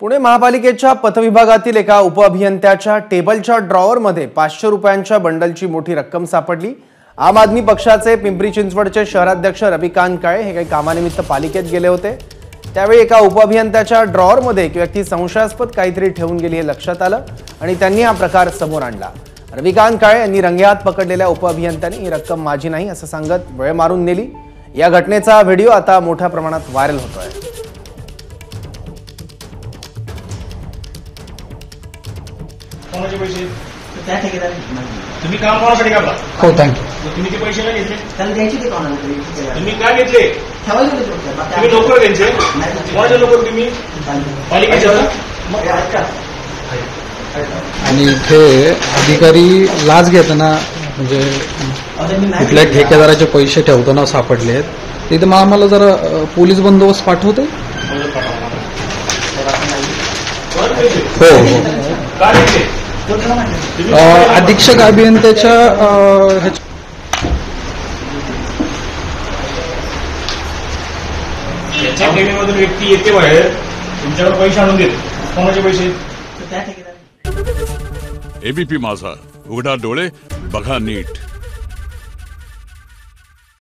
पुणे महापालिकेच्या पथविभागातील एका उपअभियंत्याच्या टेबलच्या ड्रॉवरमध्ये 500 रुपयांच्या बंडलची मोठी रक्कम सापडली। आम आदमी पक्षाचे पिंपरी चिंचवडचे शहराध्यक्ष रविकांत काळे हे काही कामानिमित्त पालिकेत गेले होते। त्यावेळी एका उपअभियंत्याच्या ड्रॉवरमध्ये एक व्यक्ती संशयास्पद काहीतरी ठेवून गेली हे लक्षात आलं आणि त्यांनी हा प्रकार समोर आणला। रविकांत काळे यांनी रंगेहात पकडलेल्या उपअभियंत्याने ही रक्कम माझी नाही असं सांगत वेळ मारून नेली। या घटनेचा व्हिडिओ आता मोठ्या प्रमाणात व्हायरल होतोय। कोणाचे पैसे त्या ठेकेदाराने तुम्ही काम कोणासाठी करता? हो थँक्यू। तुम्ही ते पैसे काय घेतले? त्याला द्यायचे ते कोणाला तरी तुम्ही काय घेतले? ठेवायचे होते तुम्ही नोकर त्यांचे कोणाचे नोकर तुम्ही पालिकेचे मग ऐका आणि इथे अधिकारी लाच घेताना म्हणजे कुठल्या ठेकेदाराचे पैसे ठेवताना सापडलेत, तिथे मग आम्हाला जरा पोलीस बंदोबस्त पाठवते। हो हो अधीक्षक अभियंत्याच्या याच्या ठेकेमधून व्यक्ती येते बाहेर तुमच्याकडे पैसे आणून देते, कोणाचे पैसे? त्या ठेकेदाराने एबीपी माझा, उघडा डोळे बघा नीट।